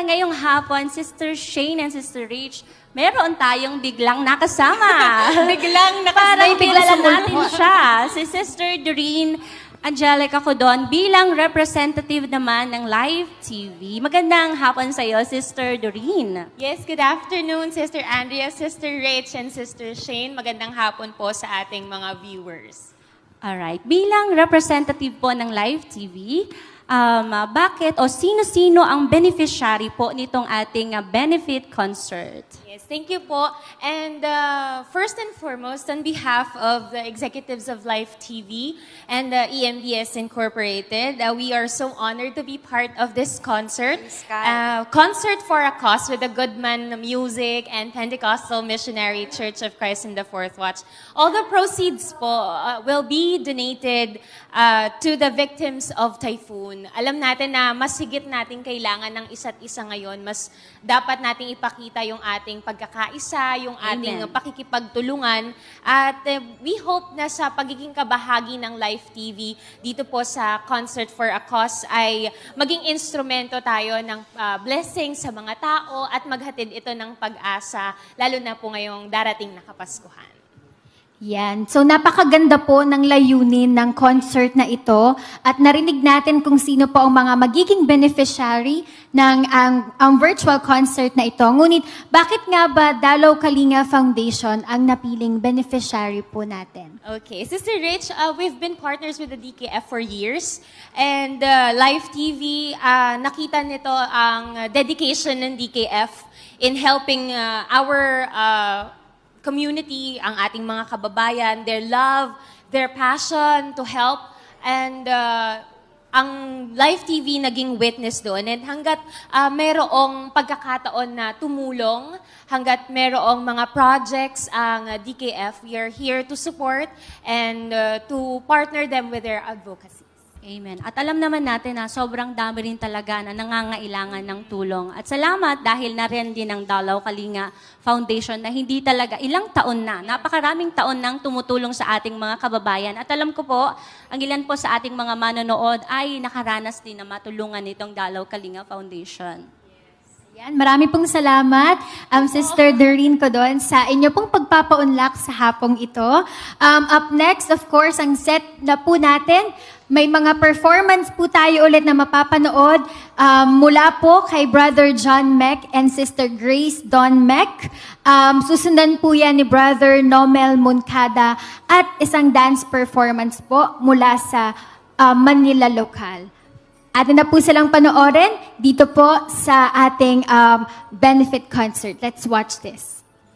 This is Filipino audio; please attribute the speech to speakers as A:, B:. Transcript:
A: ngayong hapon, Sister Shane and Sister Rach, meron tayong biglang nakasama.
B: Biglang
A: Parang kilala
B: sumulpot.
A: natin siya. Si Sister Doreen Angelica Codon bilang representative naman ng Live TV. Magandang hapon sa iyo, Sister Doreen.
B: Yes, good afternoon, Sister Andrea, Sister Rach, and Sister Shane. Magandang hapon po sa ating mga viewers.
A: Alright. Bilang representative po ng Live TV, bakit o sino-sino ang beneficiary po nitong ating benefit concert?
B: Yes, thank you po. And first and foremost, on behalf of the executives of Life TV and EMBS Incorporated, we are so honored to be part of this concert. Concert for a Cause with the Goodman Music and Pentecostal Missionary Church of Christ in the Fourth Watch. All the proceeds po will be donated to the victims of typhoon. Alam natin na mas higit natin kailangan ng isa't isa ngayon. Mas dapat nating ipakita yung ating pagkakaisa, yung ating
A: Amen.
B: pakikipagtulungan. At we hope na sa pagiging kabahagi ng Life TV dito po sa Concert for a Cause ay maging instrumento tayo ng blessing sa mga tao at maghatid ito ng pag-asa, lalo na po ngayong darating na Kapaskuhan.
C: Yan. So napakaganda po ng layunin ng concert na ito at narinig natin kung sino po ang mga magiging beneficiary ng ang virtual concert na ito. Ngunit bakit nga ba Dalaw Kalinga Foundation ang napiling beneficiary po natin?
B: Okay, Sister Rich, we've been partners with the DKF for years. And Live TV, nakita nito ang dedication ng DKF in helping our community, ang ating mga kababayan, their love, their passion to help. And ang Live TV naging witness doon. And hanggat mayroong pagkakataon na tumulong, hanggat mayroong mga projects ang DKF, we are here to support and to partner them with their advocacy.
A: Amen. At alam naman natin na sobrang dami rin talaga na nangangailangan ng tulong. At salamat dahil na rin din ng Dalaw Kalinga Foundation na hindi talaga ilang taon na, napakaraming taon nang tumutulong sa ating mga kababayan. At alam ko po, ang ilan po sa ating mga manonood ay nakaranas din na matulungan nitong Dalaw Kalinga Foundation.
C: Yan, marami pong salamat, Sister Doreen Codon, sa inyo pong pagpapaunlak sa hapong ito. Up next, of course, ang set na po natin, may mga performance po tayo ulit na mapapanood mula po kay Brother John Meck and Sister Grace Don Meck. Susundan po yan ni Brother Nomel Moncada at isang dance performance po mula sa Manila Local. Atin na po silang panoorin dito po sa ating benefit concert. Let's watch this.